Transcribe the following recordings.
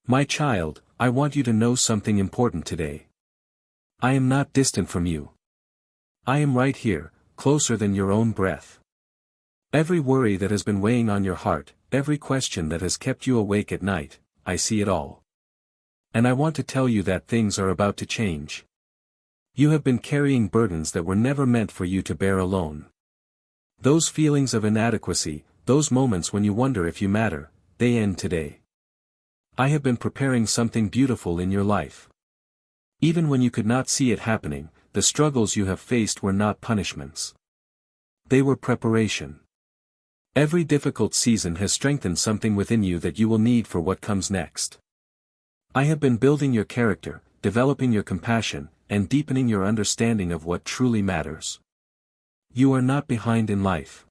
My child, I want you to know something important today. I am not distant from you. I am right here, closer than your own breath. Every worry that has been weighing on your heart, every question that has kept you awake at night, I see it all. And I want to tell you that things are about to change. You have been carrying burdens that were never meant for you to bear alone. Those feelings of inadequacy, those moments when you wonder if you matter, they end today. I have been preparing something beautiful in your life. Even when you could not see it happening, the struggles you have faced were not punishments. They were preparation. Every difficult season has strengthened something within you that you will need for what comes next. I have been building your character, developing your compassion, and deepening your understanding of what truly matters. You are not behind in life.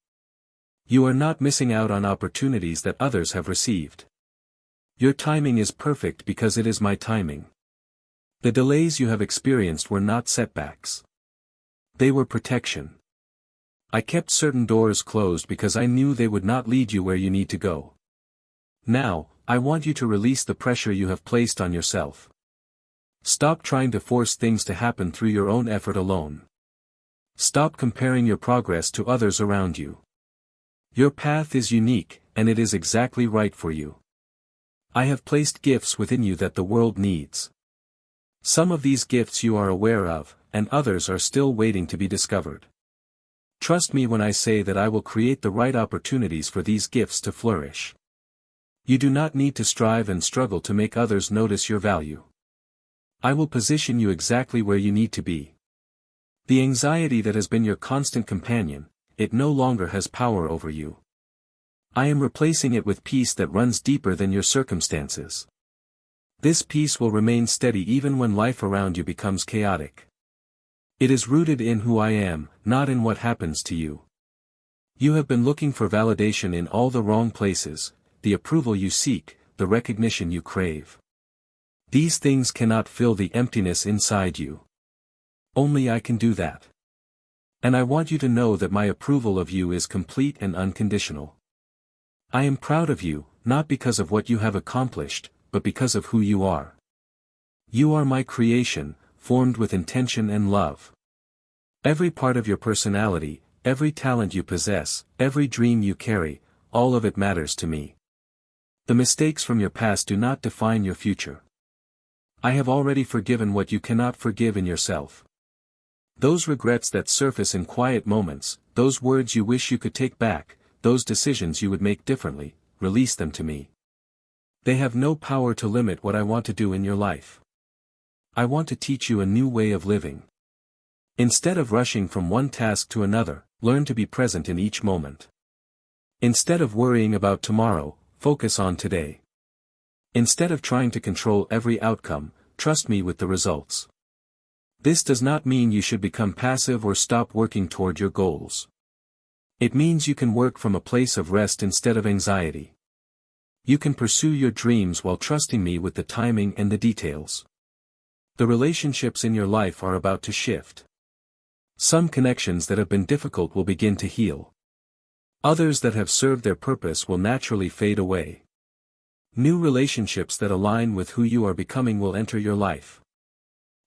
You are not missing out on opportunities that others have received. Your timing is perfect because it is my timing. The delays you have experienced were not setbacks. They were protection. I kept certain doors closed because I knew they would not lead you where you need to go. Now, I want you to release the pressure you have placed on yourself. Stop trying to force things to happen through your own effort alone. Stop comparing your progress to others around you. Your path is unique, and it is exactly right for you. I have placed gifts within you that the world needs. Some of these gifts you are aware of, and others are still waiting to be discovered. Trust me when I say that I will create the right opportunities for these gifts to flourish. You do not need to strive and struggle to make others notice your value. I will position you exactly where you need to be. The anxiety that has been your constant companion, it no longer has power over you. I am replacing it with peace that runs deeper than your circumstances. This peace will remain steady even when life around you becomes chaotic. It is rooted in who I am, not in what happens to you. You have been looking for validation in all the wrong places, the approval you seek, the recognition you crave. These things cannot fill the emptiness inside you. Only I can do that. And I want you to know that my approval of you is complete and unconditional. I am proud of you, not because of what you have accomplished, but because of who you are. You are my creation, formed with intention and love. Every part of your personality, every talent you possess, every dream you carry, all of it matters to me. The mistakes from your past do not define your future. I have already forgiven what you cannot forgive in yourself. Those regrets that surface in quiet moments, those words you wish you could take back, those decisions you would make differently, release them to me. They have no power to limit what I want to do in your life. I want to teach you a new way of living. Instead of rushing from one task to another, learn to be present in each moment. Instead of worrying about tomorrow, focus on today. Instead of trying to control every outcome, trust me with the results. This does not mean you should become passive or stop working toward your goals. It means you can work from a place of rest instead of anxiety. You can pursue your dreams while trusting me with the timing and the details. The relationships in your life are about to shift. Some connections that have been difficult will begin to heal. Others that have served their purpose will naturally fade away. New relationships that align with who you are becoming will enter your life.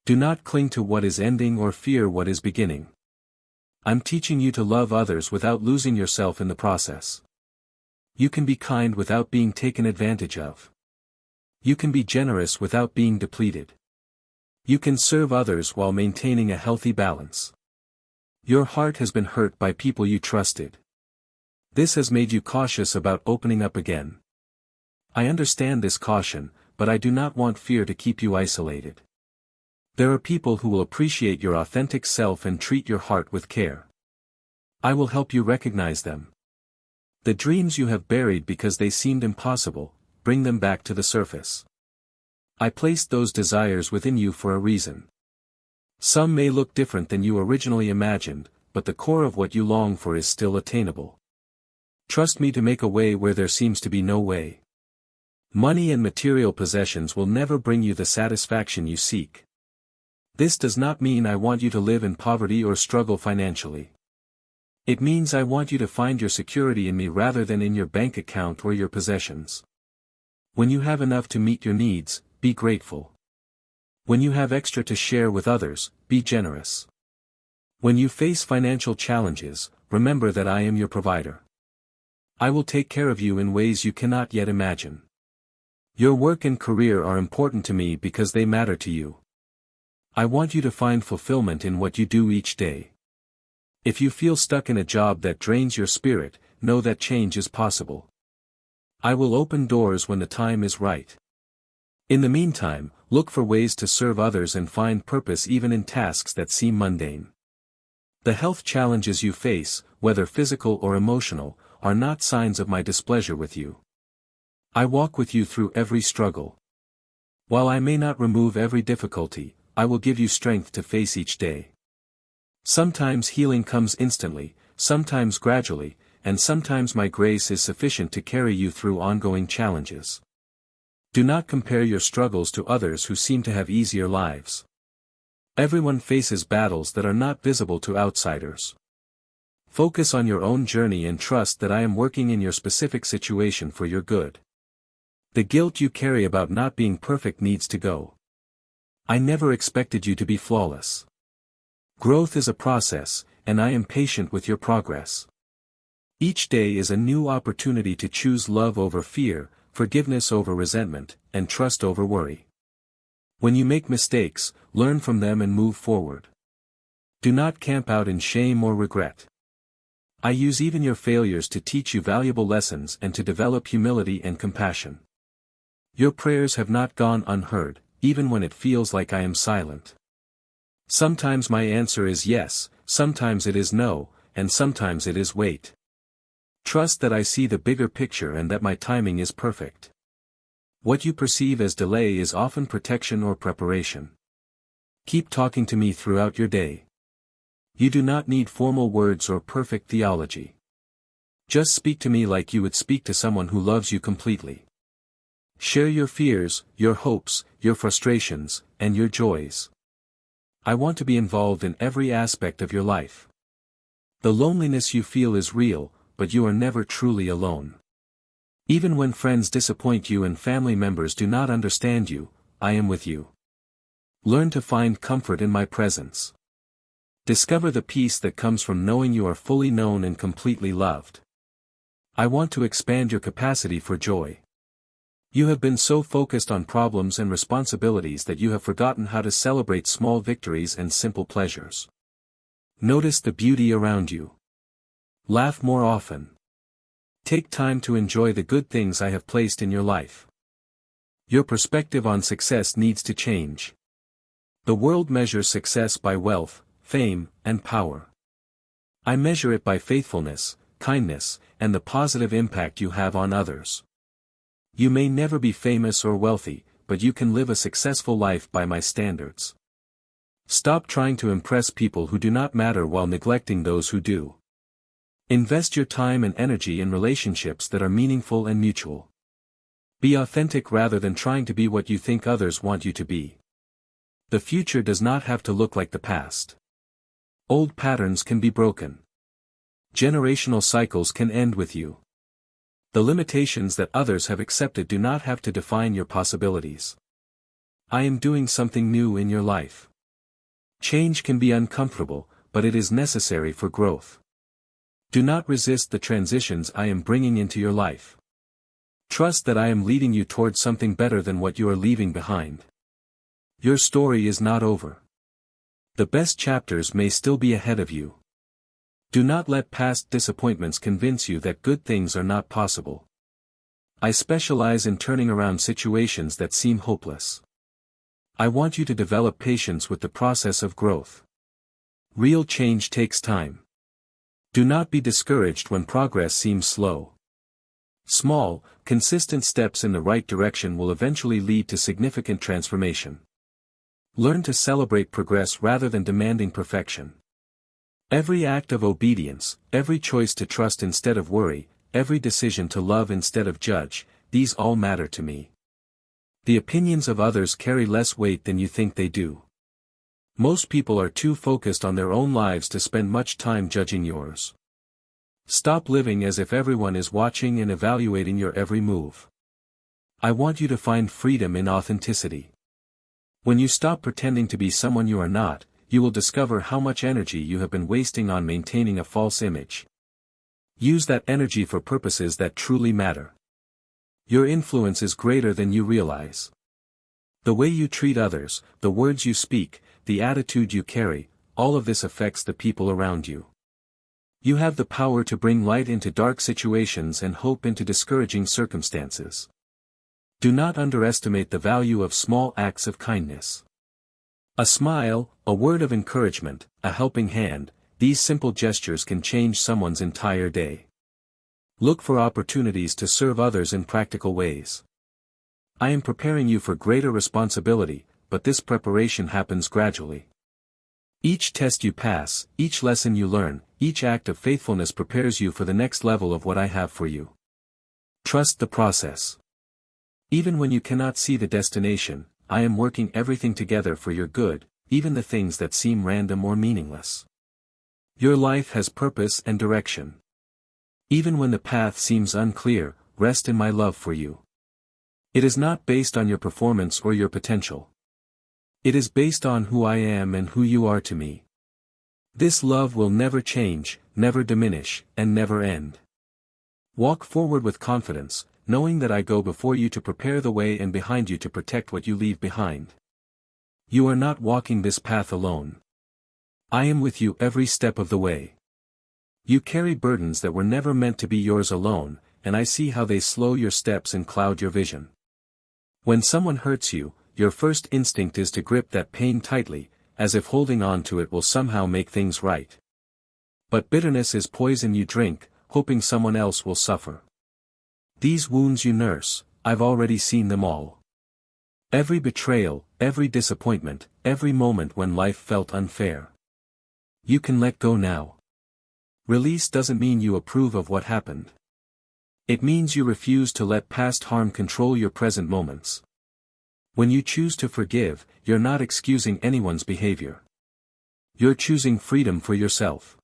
Do not cling to what is ending or fear what is beginning. I'm teaching you to love others without losing yourself in the process. You can be kind without being taken advantage of. You can be generous without being depleted. You can serve others while maintaining a healthy balance. Your heart has been hurt by people you trusted. This has made you cautious about opening up again. I understand this caution, but I do not want fear to keep you isolated. There are people who will appreciate your authentic self and treat your heart with care. I will help you recognize them. The dreams you have buried because they seemed impossible, bring them back to the surface. I placed those desires within you for a reason. Some may look different than you originally imagined, but the core of what you long for is still attainable. Trust me to make a way where there seems to be no way. Money and material possessions will never bring you the satisfaction you seek. This does not mean I want you to live in poverty or struggle financially. It means I want you to find your security in me rather than in your bank account or your possessions. When you have enough to meet your needs, be grateful. When you have extra to share with others, be generous. When you face financial challenges, remember that I am your provider. I will take care of you in ways you cannot yet imagine. Your work and career are important to me because they matter to you. I want you to find fulfillment in what you do each day. If you feel stuck in a job that drains your spirit, know that change is possible. I will open doors when the time is right. In the meantime, look for ways to serve others and find purpose even in tasks that seem mundane. The health challenges you face, whether physical or emotional, are not signs of my displeasure with you. I walk with you through every struggle. While I may not remove every difficulty, I will give you strength to face each day. Sometimes healing comes instantly, sometimes gradually, and sometimes my grace is sufficient to carry you through ongoing challenges. Do not compare your struggles to others who seem to have easier lives. Everyone faces battles that are not visible to outsiders. Focus on your own journey and trust that I am working in your specific situation for your good. The guilt you carry about not being perfect needs to go. I never expected you to be flawless. Growth is a process, and I am patient with your progress. Each day is a new opportunity to choose love over fear, forgiveness over resentment, and trust over worry. When you make mistakes, learn from them and move forward. Do not camp out in shame or regret. I use even your failures to teach you valuable lessons and to develop humility and compassion. Your prayers have not gone unheard, even when it feels like I am silent. Sometimes my answer is yes, sometimes it is no, and sometimes it is wait. Trust that I see the bigger picture and that my timing is perfect. What you perceive as delay is often protection or preparation. Keep talking to me throughout your day. You do not need formal words or perfect theology. Just speak to me like you would speak to someone who loves you completely. Share your fears, your hopes, your frustrations, and your joys. I want to be involved in every aspect of your life. The loneliness you feel is real, but you are never truly alone. Even when friends disappoint you and family members do not understand you, I am with you. Learn to find comfort in my presence. Discover the peace that comes from knowing you are fully known and completely loved. I want to expand your capacity for joy. You have been so focused on problems and responsibilities that you have forgotten how to celebrate small victories and simple pleasures. Notice the beauty around you. Laugh more often. Take time to enjoy the good things I have placed in your life. Your perspective on success needs to change. The world measures success by wealth, fame, and power. I measure it by faithfulness, kindness, and the positive impact you have on others. You may never be famous or wealthy, but you can live a successful life by my standards. Stop trying to impress people who do not matter while neglecting those who do. Invest your time and energy in relationships that are meaningful and mutual. Be authentic rather than trying to be what you think others want you to be. The future does not have to look like the past. Old patterns can be broken. Generational cycles can end with you. The limitations that others have accepted do not have to define your possibilities. I am doing something new in your life. Change can be uncomfortable, but it is necessary for growth. Do not resist the transitions I am bringing into your life. Trust that I am leading you towards something better than what you are leaving behind. Your story is not over. The best chapters may still be ahead of you. Do not let past disappointments convince you that good things are not possible. I specialize in turning around situations that seem hopeless. I want you to develop patience with the process of growth. Real change takes time. Do not be discouraged when progress seems slow. Small, consistent steps in the right direction will eventually lead to significant transformation. Learn to celebrate progress rather than demanding perfection. Every act of obedience, every choice to trust instead of worry, every decision to love instead of judge, these all matter to me. The opinions of others carry less weight than you think they do. Most people are too focused on their own lives to spend much time judging yours. Stop living as if everyone is watching and evaluating your every move. I want you to find freedom in authenticity. When you stop pretending to be someone you are not, you will discover how much energy you have been wasting on maintaining a false image. Use that energy for purposes that truly matter. Your influence is greater than you realize. The way you treat others, the words you speak, the attitude you carry, all of this affects the people around you. You have the power to bring light into dark situations and hope into discouraging circumstances. Do not underestimate the value of small acts of kindness. A smile, a word of encouragement, a helping hand, these simple gestures can change someone's entire day. Look for opportunities to serve others in practical ways. I am preparing you for greater responsibility, but this preparation happens gradually. Each test you pass, each lesson you learn, each act of faithfulness prepares you for the next level of what I have for you. Trust the process. Even when you cannot see the destination, I am working everything together for your good, even the things that seem random or meaningless. Your life has purpose and direction. Even when the path seems unclear, rest in my love for you. It is not based on your performance or your potential. It is based on who I am and who you are to me. This love will never change, never diminish, and never end. Walk forward with confidence, knowing that I go before you to prepare the way and behind you to protect what you leave behind. You are not walking this path alone. I am with you every step of the way. You carry burdens that were never meant to be yours alone, and I see how they slow your steps and cloud your vision. When someone hurts you, your first instinct is to grip that pain tightly, as if holding on to it will somehow make things right. But bitterness is poison you drink, hoping someone else will suffer. These wounds you nurse, I've already seen them all. Every betrayal, every disappointment, every moment when life felt unfair. You can let go now. Release doesn't mean you approve of what happened. It means you refuse to let past harm control your present moments. When you choose to forgive, you're not excusing anyone's behavior. You're choosing freedom for yourself.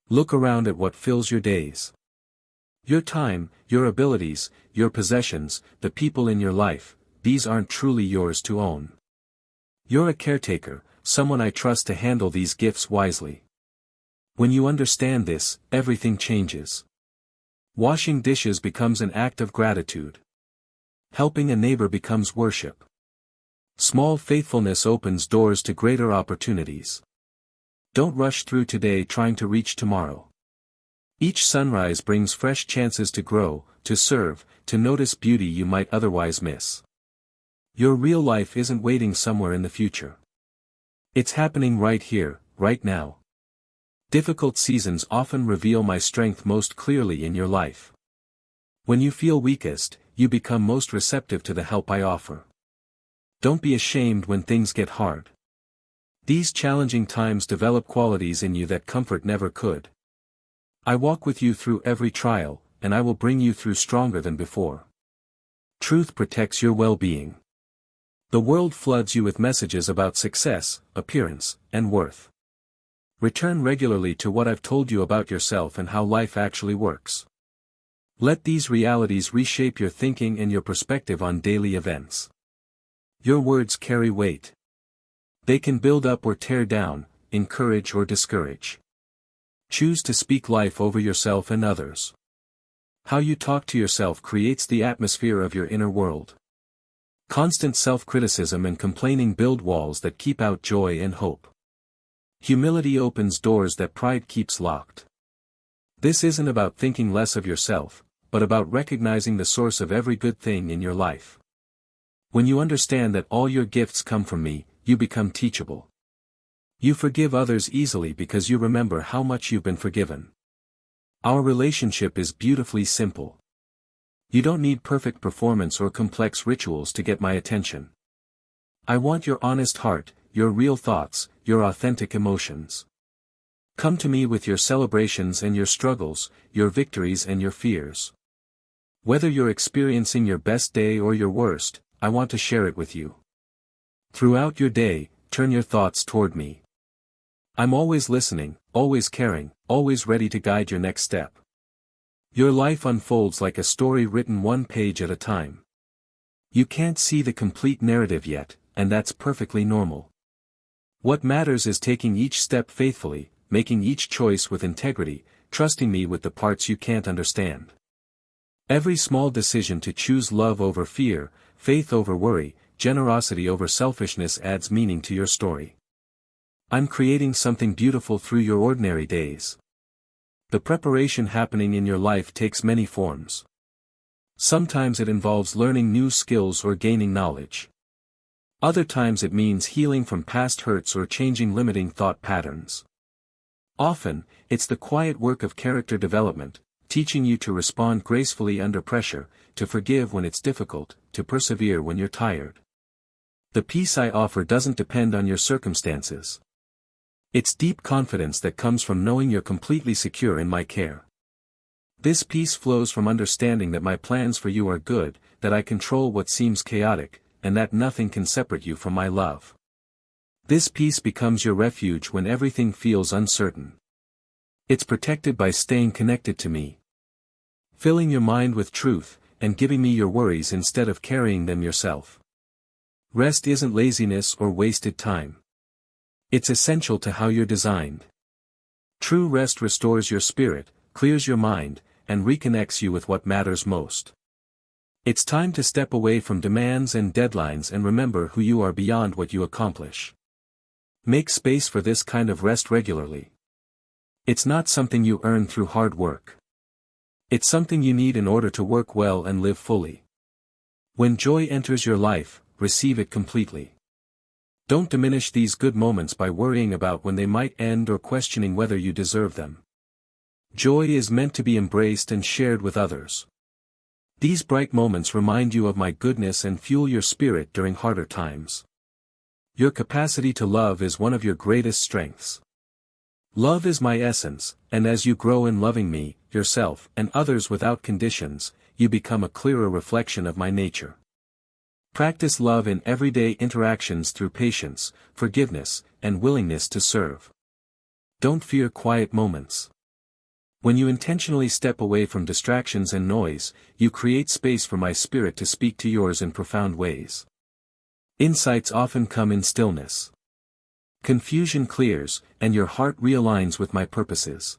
Look around at what fills your days. Your time, your abilities, your possessions, the people in your life, these aren't truly yours to own. You're a caretaker, someone I trust to handle these gifts wisely. When you understand this, everything changes. Washing dishes becomes an act of gratitude. Helping a neighbor becomes worship. Small faithfulness opens doors to greater opportunities. Don't rush through today trying to reach tomorrow. Each sunrise brings fresh chances to grow, to serve, to notice beauty you might otherwise miss. Your real life isn't waiting somewhere in the future. It's happening right here, right now. Difficult seasons often reveal my strength most clearly in your life. When you feel weakest, you become most receptive to the help I offer. Don't be ashamed when things get hard. These challenging times develop qualities in you that comfort never could. I walk with you through every trial, and I will bring you through stronger than before. Truth protects your well-being. The world floods you with messages about success, appearance, and worth. Return regularly to what I've told you about yourself and how life actually works. Let these realities reshape your thinking and your perspective on daily events. Your words carry weight. They can build up or tear down, encourage or discourage. Choose to speak life over yourself and others. How you talk to yourself creates the atmosphere of your inner world. Constant self-criticism and complaining build walls that keep out joy and hope. Humility opens doors that pride keeps locked. This isn't about thinking less of yourself, but about recognizing the source of every good thing in your life. When you understand that all your gifts come from me, you become teachable. You forgive others easily because you remember how much you've been forgiven. Our relationship is beautifully simple. You don't need perfect performance or complex rituals to get my attention. I want your honest heart, your real thoughts, your authentic emotions. Come to me with your celebrations and your struggles, your victories and your fears. Whether you're experiencing your best day or your worst, I want to share it with you. Throughout your day, turn your thoughts toward me. I'm always listening, always caring, always ready to guide your next step. Your life unfolds like a story written one page at a time. You can't see the complete narrative yet, and that's perfectly normal. What matters is taking each step faithfully, making each choice with integrity, trusting me with the parts you can't understand. Every small decision to choose love over fear, faith over worry, generosity over selfishness adds meaning to your story. I'm creating something beautiful through your ordinary days. The preparation happening in your life takes many forms. Sometimes it involves learning new skills or gaining knowledge. Other times it means healing from past hurts or changing limiting thought patterns. Often, it's the quiet work of character development, teaching you to respond gracefully under pressure, to forgive when it's difficult, to persevere when you're tired. The peace I offer doesn't depend on your circumstances. It's deep confidence that comes from knowing you're completely secure in my care. This peace flows from understanding that my plans for you are good, that I control what seems chaotic, and that nothing can separate you from my love. This peace becomes your refuge when everything feels uncertain. It's protected by staying connected to me, filling your mind with truth, and giving me your worries instead of carrying them yourself. Rest isn't laziness or wasted time. It's essential to how you're designed. True rest restores your spirit, clears your mind, and reconnects you with what matters most. It's time to step away from demands and deadlines and remember who you are beyond what you accomplish. Make space for this kind of rest regularly. It's not something you earn through hard work. It's something you need in order to work well and live fully. When joy enters your life, receive it completely. Don't diminish these good moments by worrying about when they might end or questioning whether you deserve them. Joy is meant to be embraced and shared with others. These bright moments remind you of my goodness and fuel your spirit during harder times. Your capacity to love is one of your greatest strengths. Love is my essence, and as you grow in loving me, yourself, and others without conditions, you become a clearer reflection of my nature. Practice love in everyday interactions through patience, forgiveness, and willingness to serve. Don't fear quiet moments. When you intentionally step away from distractions and noise, you create space for my spirit to speak to yours in profound ways. Insights often come in stillness. Confusion clears, and your heart realigns with my purposes.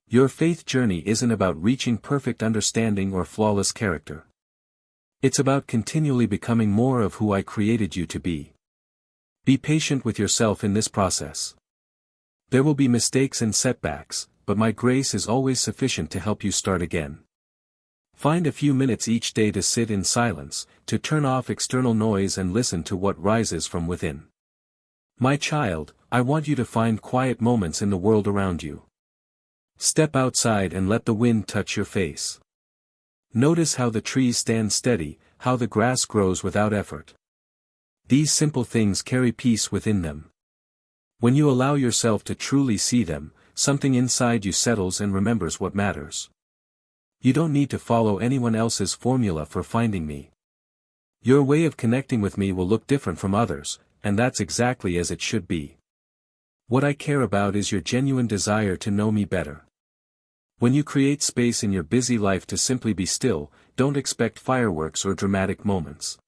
Your faith journey isn't about reaching perfect understanding or flawless character. It's about continually becoming more of who I created you to be. Be patient with yourself in this process. There will be mistakes and setbacks, but my grace is always sufficient to help you start again. Find a few minutes each day to sit in silence, to turn off external noise and listen to what rises from within. My child, I want you to find quiet moments in the world around you. Step outside and let the wind touch your face. Notice how the trees stand steady, how the grass grows without effort. These simple things carry peace within them. When you allow yourself to truly see them, something inside you settles and remembers what matters. You don't need to follow anyone else's formula for finding me. Your way of connecting with me will look different from others, and that's exactly as it should be. What I care about is your genuine desire to know me better. When you create space in your busy life to simply be still, don't expect fireworks or dramatic moments.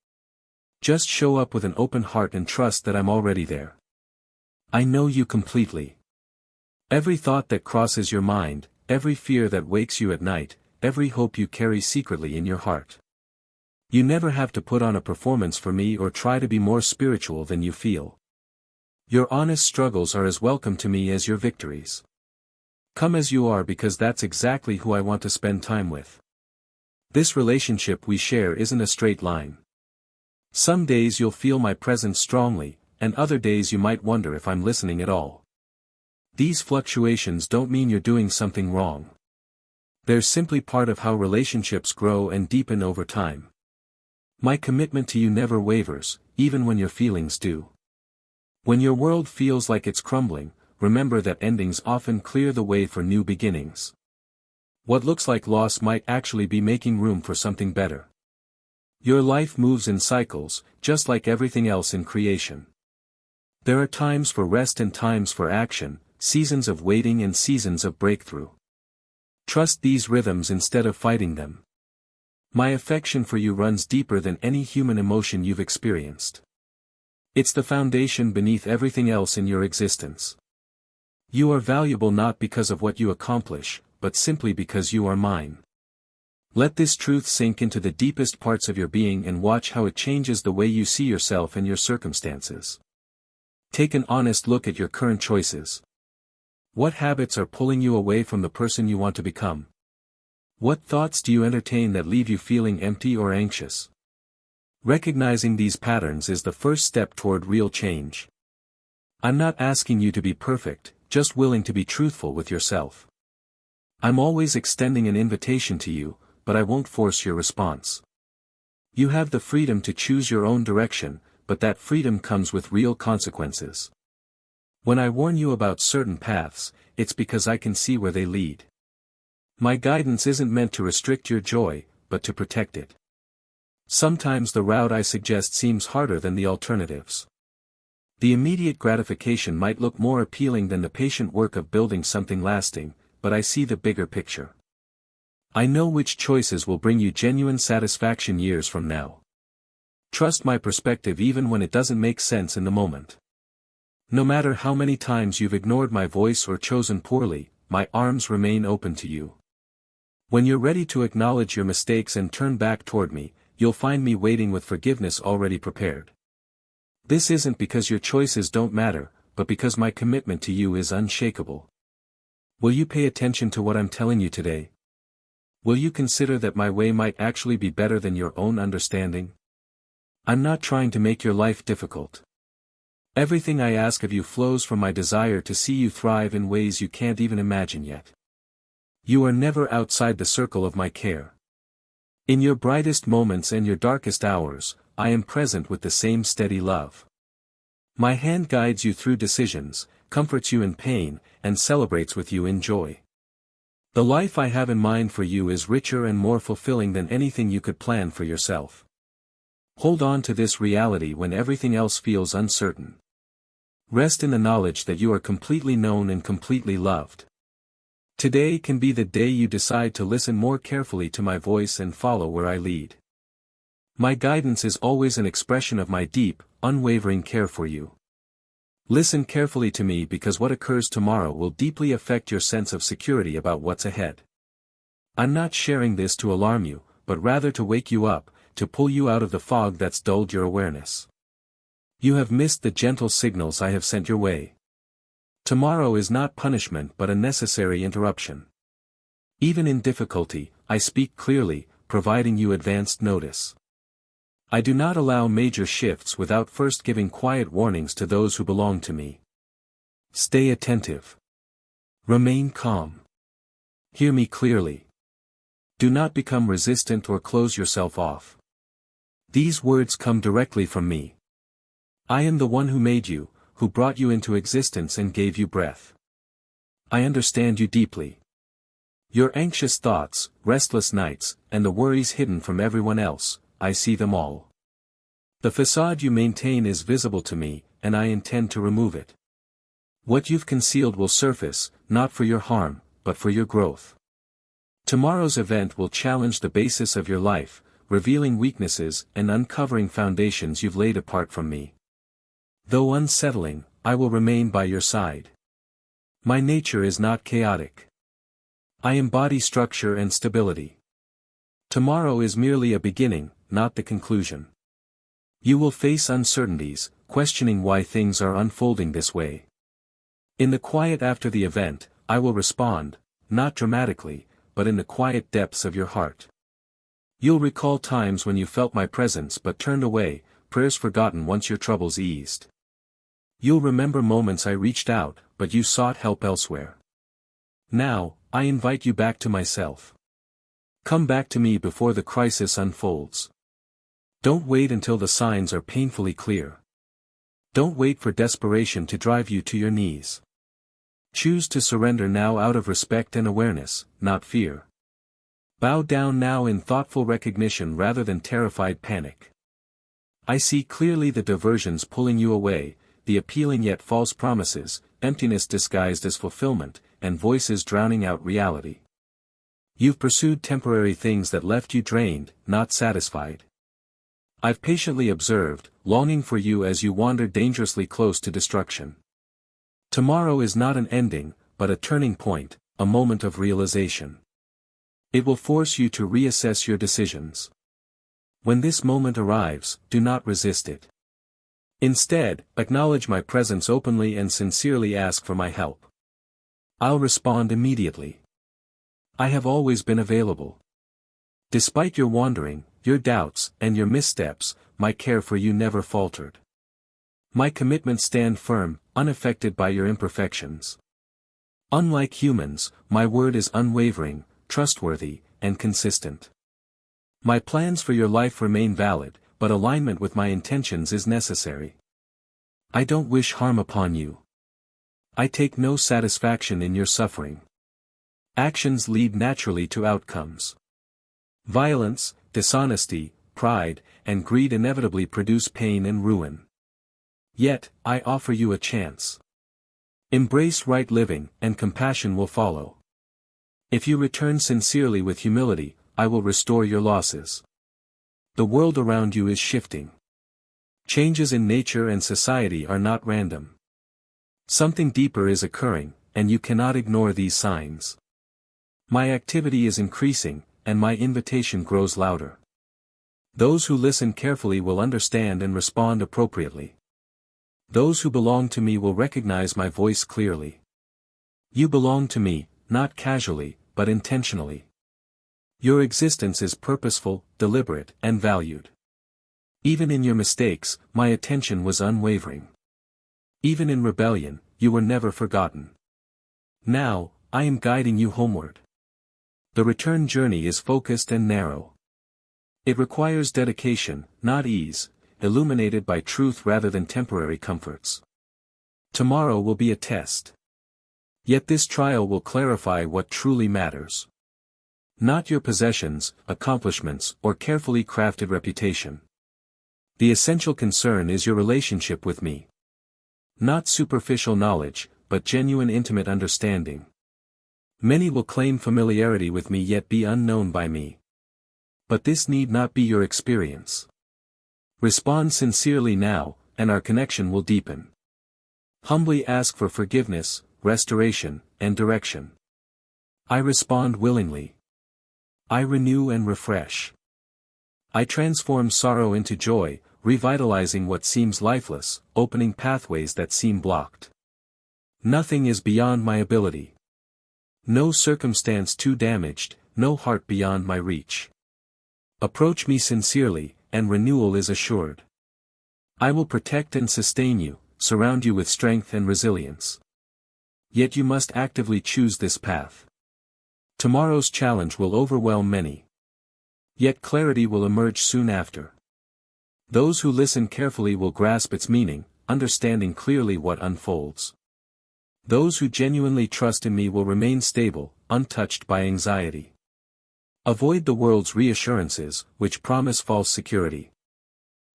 Just show up with an open heart and trust that I'm already there. I know you completely. Every thought that crosses your mind, every fear that wakes you at night, every hope you carry secretly in your heart. You never have to put on a performance for me or try to be more spiritual than you feel. Your honest struggles are as welcome to me as your victories. Come as you are because that's exactly who I want to spend time with. This relationship we share isn't a straight line. Some days you'll feel my presence strongly, and other days you might wonder if I'm listening at all. These fluctuations don't mean you're doing something wrong. They're simply part of how relationships grow and deepen over time. My commitment to you never wavers, even when your feelings do. When your world feels like it's crumbling, remember that endings often clear the way for new beginnings. What looks like loss might actually be making room for something better. Your life moves in cycles, just like everything else in creation. There are times for rest and times for action, seasons of waiting and seasons of breakthrough. Trust these rhythms instead of fighting them. My affection for you runs deeper than any human emotion you've experienced. It's the foundation beneath everything else in your existence. You are valuable not because of what you accomplish, but simply because you are mine. Let this truth sink into the deepest parts of your being and watch how it changes the way you see yourself and your circumstances. Take an honest look at your current choices. What habits are pulling you away from the person you want to become? What thoughts do you entertain that leave you feeling empty or anxious? Recognizing these patterns is the first step toward real change. I'm not asking you to be perfect, just willing to be truthful with yourself. I'm always extending an invitation to you, but I won't force your response. You have the freedom to choose your own direction, but that freedom comes with real consequences. When I warn you about certain paths, it's because I can see where they lead. My guidance isn't meant to restrict your joy, but to protect it. Sometimes the route I suggest seems harder than the alternatives. The immediate gratification might look more appealing than the patient work of building something lasting, but I see the bigger picture. I know which choices will bring you genuine satisfaction years from now. Trust my perspective even when it doesn't make sense in the moment. No matter how many times you've ignored my voice or chosen poorly, my arms remain open to you. When you're ready to acknowledge your mistakes and turn back toward me, you'll find me waiting with forgiveness already prepared. This isn't because your choices don't matter, but because my commitment to you is unshakable. Will you pay attention to what I'm telling you today? Will you consider that my way might actually be better than your own understanding? I'm not trying to make your life difficult. Everything I ask of you flows from my desire to see you thrive in ways you can't even imagine yet. You are never outside the circle of my care. In your brightest moments and your darkest hours, I am present with the same steady love. My hand guides you through decisions, comforts you in pain, and celebrates with you in joy. The life I have in mind for you is richer and more fulfilling than anything you could plan for yourself. Hold on to this reality when everything else feels uncertain. Rest in the knowledge that you are completely known and completely loved. Today can be the day you decide to listen more carefully to my voice and follow where I lead. My guidance is always an expression of my deep, unwavering care for you. Listen carefully to me because what occurs tomorrow will deeply affect your sense of security about what's ahead. I'm not sharing this to alarm you, but rather to wake you up, to pull you out of the fog that's dulled your awareness. You have missed the gentle signals I have sent your way. Tomorrow is not punishment but a necessary interruption. Even in difficulty, I speak clearly, providing you advanced notice. I do not allow major shifts without first giving quiet warnings to those who belong to me. Stay attentive. Remain calm. Hear me clearly. Do not become resistant or close yourself off. These words come directly from me. I am the one who made you, who brought you into existence and gave you breath. I understand you deeply. Your anxious thoughts, restless nights, and the worries hidden from everyone else, I see them all. The facade you maintain is visible to me, and I intend to remove it. What you've concealed will surface, not for your harm, but for your growth. Tomorrow's event will challenge the basis of your life, revealing weaknesses and uncovering foundations you've laid apart from me. Though unsettling, I will remain by your side. My nature is not chaotic. I embody structure and stability. Tomorrow is merely a beginning, not the conclusion. You will face uncertainties, questioning why things are unfolding this way. In the quiet after the event, I will respond, not dramatically, but in the quiet depths of your heart. You'll recall times when you felt my presence but turned away, prayers forgotten once your troubles eased. You'll remember moments I reached out, but you sought help elsewhere. Now, I invite you back to myself. Come back to me before the crisis unfolds. Don't wait until the signs are painfully clear. Don't wait for desperation to drive you to your knees. Choose to surrender now out of respect and awareness, not fear. Bow down now in thoughtful recognition rather than terrified panic. I see clearly the diversions pulling you away, the appealing yet false promises, emptiness disguised as fulfillment, and voices drowning out reality. You've pursued temporary things that left you drained, not satisfied. I've patiently observed, longing for you as you wander dangerously close to destruction. Tomorrow is not an ending, but a turning point, a moment of realization. It will force you to reassess your decisions. When this moment arrives, do not resist it. Instead, acknowledge my presence openly and sincerely ask for my help. I'll respond immediately. I have always been available. Despite your wandering, your doubts, and your missteps, my care for you never faltered. My commitments stand firm, unaffected by your imperfections. Unlike humans, my word is unwavering, trustworthy, and consistent. My plans for your life remain valid, but alignment with my intentions is necessary. I don't wish harm upon you. I take no satisfaction in your suffering. Actions lead naturally to outcomes. Violence, dishonesty, pride, and greed inevitably produce pain and ruin. Yet, I offer you a chance. Embrace right living, and compassion will follow. If you return sincerely with humility, I will restore your losses. The world around you is shifting. Changes in nature and society are not random. Something deeper is occurring, and you cannot ignore these signs. My activity is increasing, and my invitation grows louder. Those who listen carefully will understand and respond appropriately. Those who belong to me will recognize my voice clearly. You belong to me, not casually, but intentionally. Your existence is purposeful, deliberate, and valued. Even in your mistakes, my attention was unwavering. Even in rebellion, you were never forgotten. Now, I am guiding you homeward. The return journey is focused and narrow. It requires dedication, not ease, illuminated by truth rather than temporary comforts. Tomorrow will be a test. Yet this trial will clarify what truly matters. Not your possessions, accomplishments, or carefully crafted reputation. The essential concern is your relationship with me. Not superficial knowledge, but genuine intimate understanding. Many will claim familiarity with me yet be unknown by me. But this need not be your experience. Respond sincerely now, and our connection will deepen. Humbly ask for forgiveness, restoration, and direction. I respond willingly. I renew and refresh. I transform sorrow into joy, revitalizing what seems lifeless, opening pathways that seem blocked. Nothing is beyond my ability. No circumstance too damaged, no heart beyond my reach. Approach me sincerely, and renewal is assured. I will protect and sustain you, surround you with strength and resilience. Yet you must actively choose this path. Tomorrow's challenge will overwhelm many. Yet clarity will emerge soon after. Those who listen carefully will grasp its meaning, understanding clearly what unfolds. Those who genuinely trust in me will remain stable, untouched by anxiety. Avoid the world's reassurances, which promise false security.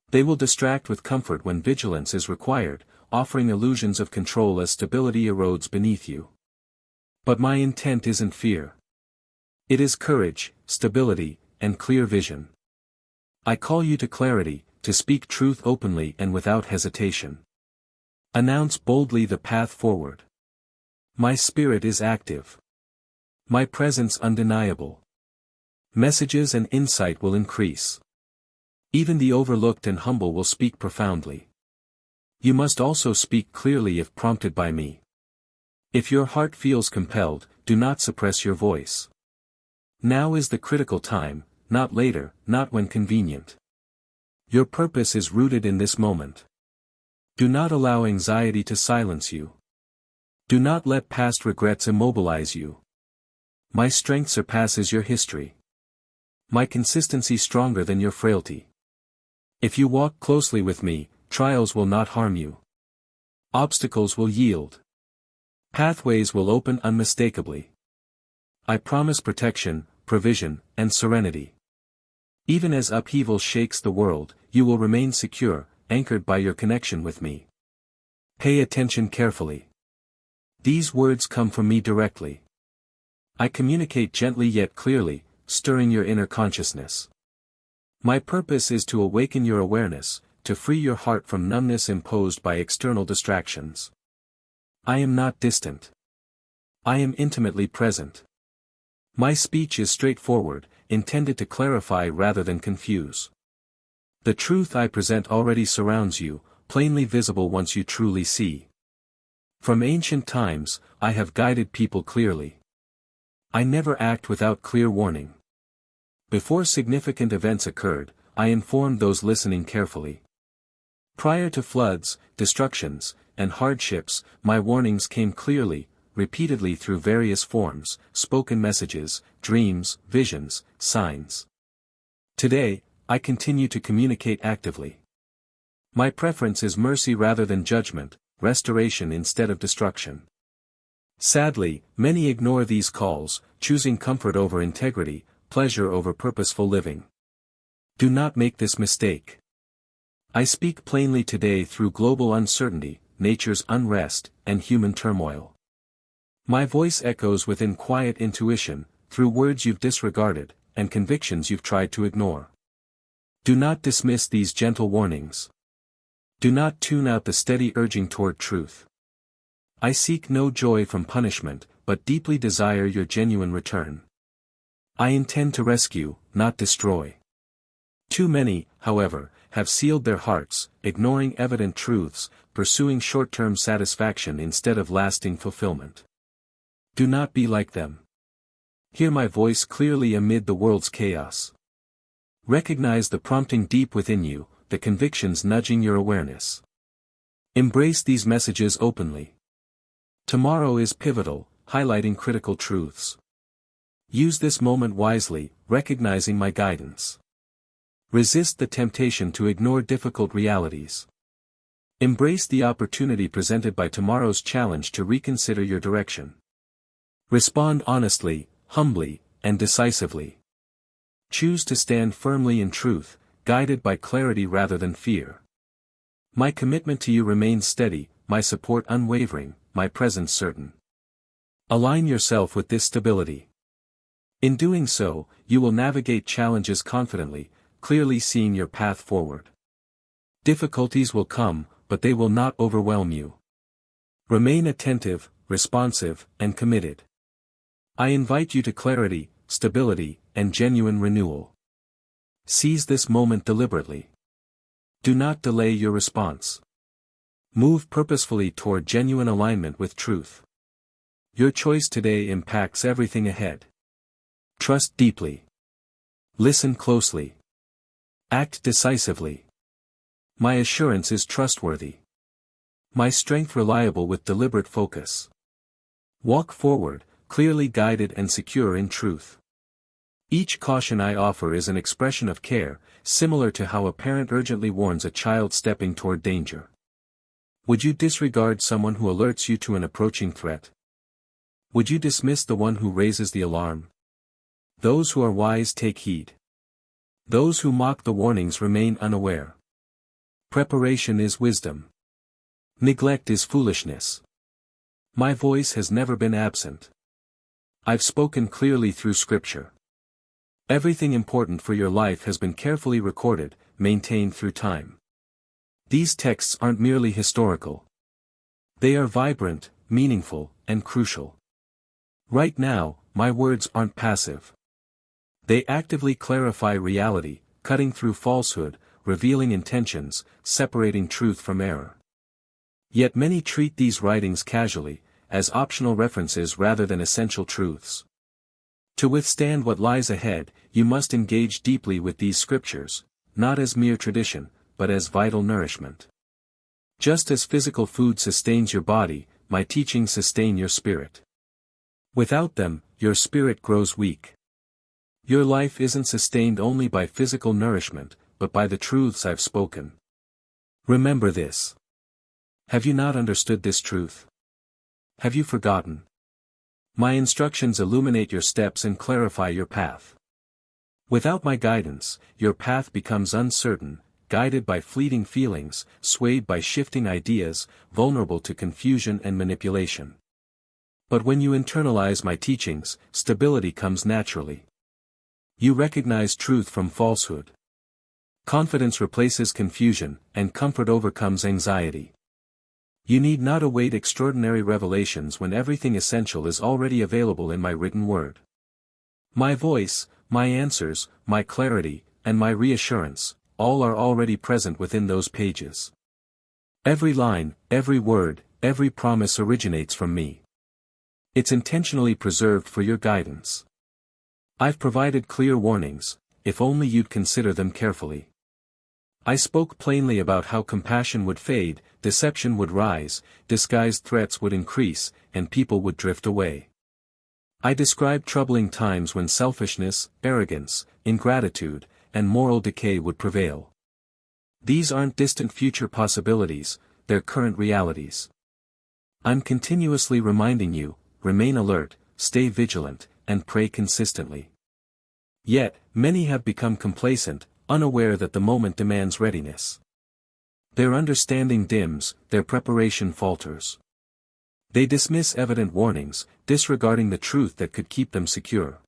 They will distract with comfort when vigilance is required, offering illusions of control as stability erodes beneath you. But my intent isn't fear. It is courage, stability, and clear vision. I call you to clarity, to speak truth openly and without hesitation. Announce boldly the path forward. My spirit is active. My presence undeniable. Messages and insight will increase. Even the overlooked and humble will speak profoundly. You must also speak clearly if prompted by me. If your heart feels compelled, do not suppress your voice. Now is the critical time, not later, not when convenient. Your purpose is rooted in this moment. Do not allow anxiety to silence you. Do not let past regrets immobilize you. My strength surpasses your history. My consistency stronger than your frailty. If you walk closely with me, trials will not harm you. Obstacles will yield. Pathways will open unmistakably. I promise protection, provision, and serenity. Even as upheaval shakes the world, you will remain secure, anchored by your connection with me. Pay attention carefully. These words come from me directly. I communicate gently yet clearly, stirring your inner consciousness. My purpose is to awaken your awareness, to free your heart from numbness imposed by external distractions. I am not distant. I am intimately present. My speech is straightforward, intended to clarify rather than confuse. The truth I present already surrounds you, plainly visible once you truly see. From ancient times, I have guided people clearly. I never act without clear warning. Before significant events occurred, I informed those listening carefully. Prior to floods, destructions, and hardships, my warnings came clearly, repeatedly through various forms, spoken messages, dreams, visions, signs. Today, I continue to communicate actively. My preference is mercy rather than judgment, restoration instead of destruction. Sadly, many ignore these calls, choosing comfort over integrity, pleasure over purposeful living. Do not make this mistake. I speak plainly today through global uncertainty, nature's unrest, and human turmoil. My voice echoes within quiet intuition, through words you've disregarded, and convictions you've tried to ignore. Do not dismiss these gentle warnings. Do not tune out the steady urging toward truth. I seek no joy from punishment, but deeply desire your genuine return. I intend to rescue, not destroy. Too many, however, have sealed their hearts, ignoring evident truths, pursuing short-term satisfaction instead of lasting fulfillment. Do not be like them. Hear my voice clearly amid the world's chaos. Recognize the prompting deep within you, the convictions nudging your awareness. Embrace these messages openly. Tomorrow is pivotal, highlighting critical truths. Use this moment wisely, recognizing my guidance. Resist the temptation to ignore difficult realities. Embrace the opportunity presented by tomorrow's challenge to reconsider your direction. Respond honestly, humbly, and decisively. Choose to stand firmly in truth, guided by clarity rather than fear. My commitment to you remains steady, my support unwavering, my presence certain. Align yourself with this stability. In doing so, you will navigate challenges confidently, clearly seeing your path forward. Difficulties will come, but they will not overwhelm you. Remain attentive, responsive, and committed. I invite you to clarity, stability, and genuine renewal. Seize this moment deliberately. Do not delay your response. Move purposefully toward genuine alignment with truth. Your choice today impacts everything ahead. Trust deeply. Listen closely. Act decisively. My assurance is trustworthy. My strength reliable with deliberate focus. Walk forward, clearly guided and secure in truth. Each caution I offer is an expression of care, similar to how a parent urgently warns a child stepping toward danger. Would you disregard someone who alerts you to an approaching threat? Would you dismiss the one who raises the alarm? Those who are wise take heed. Those who mock the warnings remain unaware. Preparation is wisdom. Neglect is foolishness. My voice has never been absent. I've spoken clearly through Scripture. Everything important for your life has been carefully recorded, maintained through time. These texts aren't merely historical. They are vibrant, meaningful, and crucial. Right now, my words aren't passive. They actively clarify reality, cutting through falsehood, revealing intentions, separating truth from error. Yet many treat these writings casually, as optional references rather than essential truths. To withstand what lies ahead, you must engage deeply with these scriptures, not as mere tradition, but as vital nourishment. Just as physical food sustains your body, my teachings sustain your spirit. Without them, your spirit grows weak. Your life isn't sustained only by physical nourishment, but by the truths I've spoken. Remember this. Have you not understood this truth? Have you forgotten? My instructions illuminate your steps and clarify your path. Without my guidance, your path becomes uncertain, guided by fleeting feelings, swayed by shifting ideas, vulnerable to confusion and manipulation. But when you internalize my teachings, stability comes naturally. You recognize truth from falsehood. Confidence replaces confusion, and comfort overcomes anxiety. You need not await extraordinary revelations when everything essential is already available in my written word. My voice, my answers, my clarity, and my reassurance, all are already present within those pages. Every line, every word, every promise originates from me. It's intentionally preserved for your guidance. I've provided clear warnings, if only you'd consider them carefully. I spoke plainly about how compassion would fade, deception would rise, disguised threats would increase, and people would drift away. I described troubling times when selfishness, arrogance, ingratitude, and moral decay would prevail. These aren't distant future possibilities, they're current realities. I'm continuously reminding you, remain alert, stay vigilant, and pray consistently. Yet, many have become complacent, unaware that the moment demands readiness. Their understanding dims, their preparation falters. They dismiss evident warnings, disregarding the truth that could keep them secure.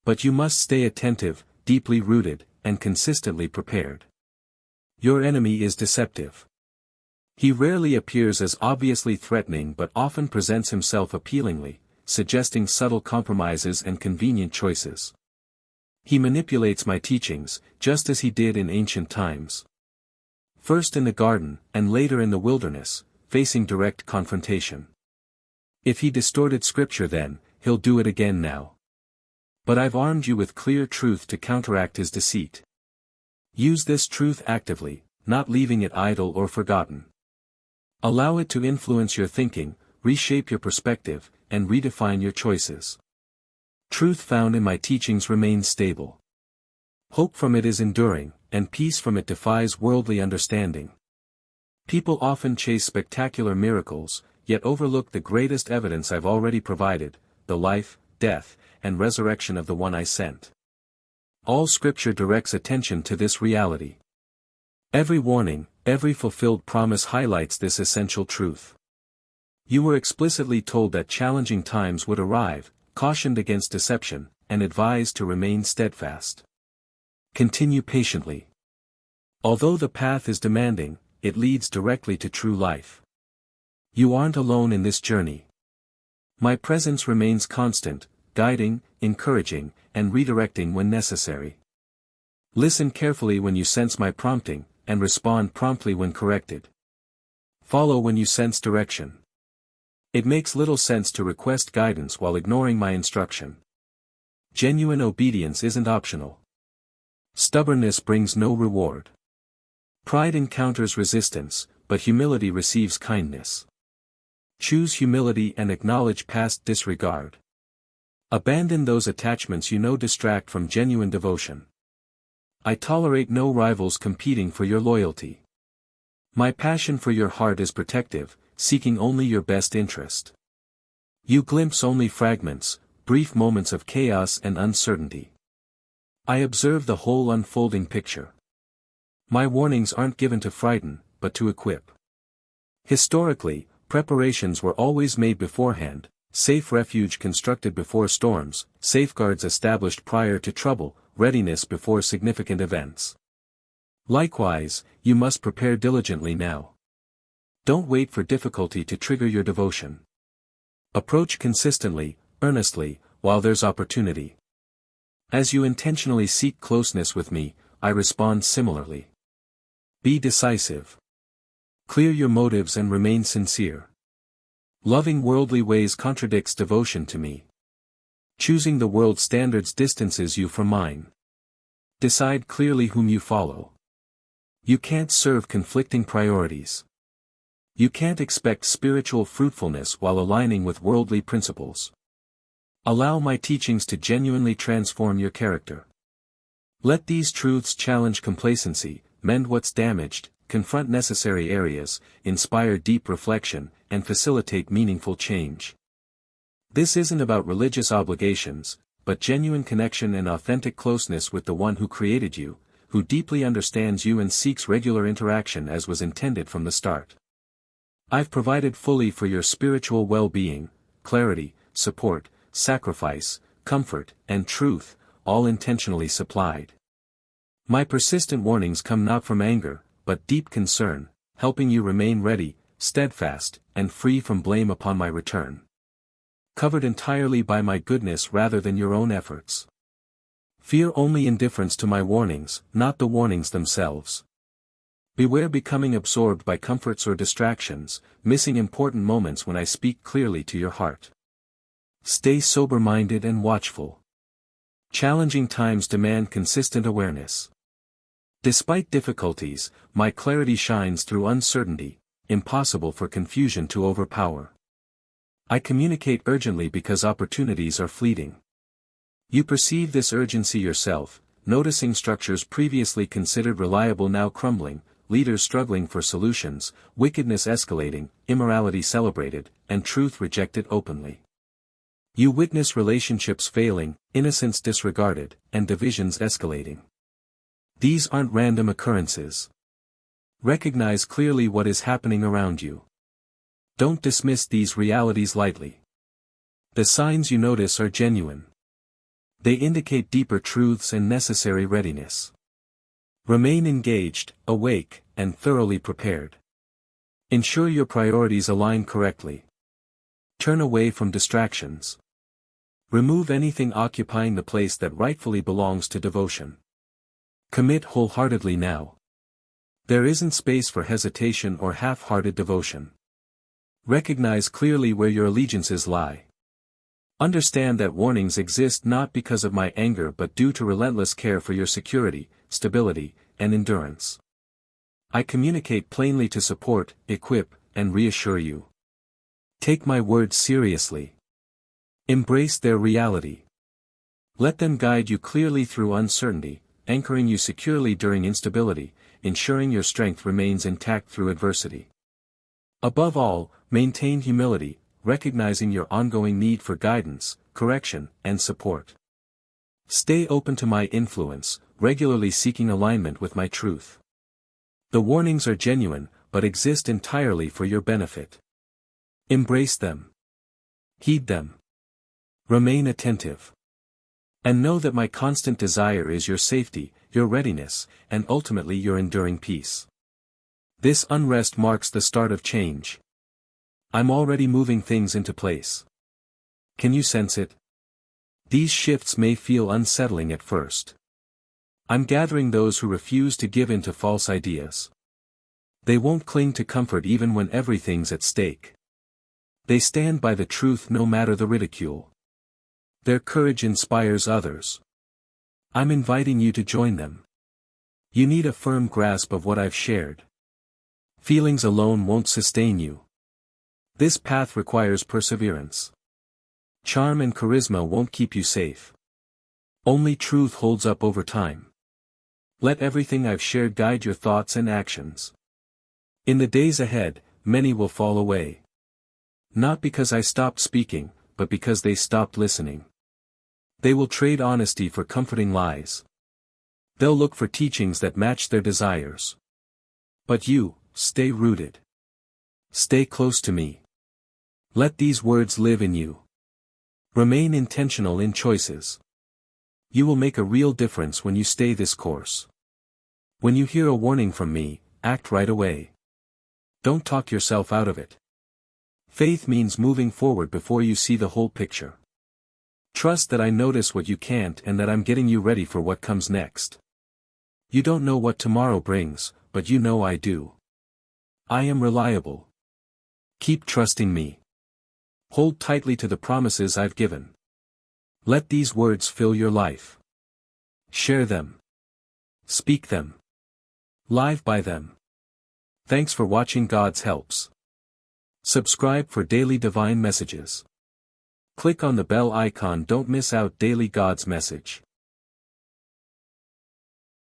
But you must stay attentive, deeply rooted, and consistently prepared. Your enemy is deceptive. He rarely appears as obviously threatening but often presents himself appealingly, suggesting subtle compromises and convenient choices. He manipulates my teachings, just as he did in ancient times. First in the garden, and later in the wilderness, facing direct confrontation. If he distorted scripture then, he'll do it again now. But I've armed you with clear truth to counteract his deceit. Use this truth actively, not leaving it idle or forgotten. Allow it to influence your thinking, reshape your perspective, and redefine your choices. Truth found in my teachings remains stable. Hope from it is enduring, and peace from it defies worldly understanding. People often chase spectacular miracles, yet overlook the greatest evidence I've already provided, the life, death, and resurrection of the one I sent. All Scripture directs attention to this reality. Every warning, every fulfilled promise highlights this essential truth. You were explicitly told that challenging times would arrive, cautioned against deception, and advised to remain steadfast. Continue patiently. Although the path is demanding, it leads directly to true life. You aren't alone in this journey. My presence remains constant, guiding, encouraging, and redirecting when necessary. Listen carefully when you sense my prompting, and respond promptly when corrected. Follow when you sense direction. It makes little sense to request guidance while ignoring my instruction. Genuine obedience isn't optional. Stubbornness brings no reward. Pride encounters resistance, but humility receives kindness. Choose humility and acknowledge past disregard. Abandon those attachments you know distract from genuine devotion. I tolerate no rivals competing for your loyalty. My passion for your heart is protective, seeking only your best interest. You glimpse only fragments, brief moments of chaos and uncertainty. I observe the whole unfolding picture. My warnings aren't given to frighten, but to equip. Historically, preparations were always made beforehand, safe refuge constructed before storms, safeguards established prior to trouble, readiness before significant events. Likewise, you must prepare diligently now. Don't wait for difficulty to trigger your devotion. Approach consistently, earnestly, while there's opportunity. As you intentionally seek closeness with me, I respond similarly. Be decisive. Clear your motives and remain sincere. Loving worldly ways contradicts devotion to me. Choosing the world's standards distances you from mine. Decide clearly whom you follow. You can't serve conflicting priorities. You can't expect spiritual fruitfulness while aligning with worldly principles. Allow my teachings to genuinely transform your character. Let these truths challenge complacency, mend what's damaged, confront necessary areas, inspire deep reflection, and facilitate meaningful change. This isn't about religious obligations, but genuine connection and authentic closeness with the one who created you, who deeply understands you and seeks regular interaction as was intended from the start. I've provided fully for your spiritual well-being, clarity, support, sacrifice, comfort, and truth, all intentionally supplied. My persistent warnings come not from anger, but deep concern, helping you remain ready, steadfast, and free from blame upon my return. Covered entirely by my goodness rather than your own efforts. Fear only indifference to my warnings, not the warnings themselves. Beware becoming absorbed by comforts or distractions, missing important moments when I speak clearly to your heart. Stay sober-minded and watchful. Challenging times demand consistent awareness. Despite difficulties, my clarity shines through uncertainty, impossible for confusion to overpower. I communicate urgently because opportunities are fleeting. You perceive this urgency yourself, noticing structures previously considered reliable now crumbling, leaders struggling for solutions, wickedness escalating, immorality celebrated, and truth rejected openly. You witness relationships failing, innocence disregarded, and divisions escalating. These aren't random occurrences. Recognize clearly what is happening around you. Don't dismiss these realities lightly. The signs you notice are genuine. They indicate deeper truths and necessary readiness. Remain engaged, awake, and thoroughly prepared. Ensure your priorities align correctly. Turn away from distractions. Remove anything occupying the place that rightfully belongs to devotion. Commit wholeheartedly now. There isn't space for hesitation or half-hearted devotion. Recognize clearly where your allegiances lie. Understand that warnings exist not because of my anger but due to relentless care for your security, stability, and endurance. I communicate plainly to support, equip, and reassure you. Take my words seriously. Embrace their reality. Let them guide you clearly through uncertainty, anchoring you securely during instability, ensuring your strength remains intact through adversity. Above all, maintain humility, recognizing your ongoing need for guidance, correction, and support. Stay open to my influence, regularly seeking alignment with my truth. The warnings are genuine, but exist entirely for your benefit. Embrace them. Heed them. Remain attentive. And know that my constant desire is your safety, your readiness, and ultimately your enduring peace. This unrest marks the start of change. I'm already moving things into place. Can you sense it? These shifts may feel unsettling at first. I'm gathering those who refuse to give in to false ideas. They won't cling to comfort even when everything's at stake. They stand by the truth no matter the ridicule. Their courage inspires others. I'm inviting you to join them. You need a firm grasp of what I've shared. Feelings alone won't sustain you. This path requires perseverance. Charm and charisma won't keep you safe. Only truth holds up over time. Let everything I've shared guide your thoughts and actions. In the days ahead, many will fall away. Not because I stopped speaking, but because they stopped listening. They will trade honesty for comforting lies. They'll look for teachings that match their desires. But you, stay rooted. Stay close to me. Let these words live in you. Remain intentional in choices. You will make a real difference when you stay this course. When you hear a warning from me, act right away. Don't talk yourself out of it. Faith means moving forward before you see the whole picture. Trust that I notice what you can't and that I'm getting you ready for what comes next. You don't know what tomorrow brings, but you know I do. I am reliable. Keep trusting me. Hold tightly to the promises I've given. Let these words fill your life. Share them. Speak them. Live by them. Thanks for watching God's Helps. Subscribe for daily divine messages. Click on the bell icon. Don't miss out daily God's message.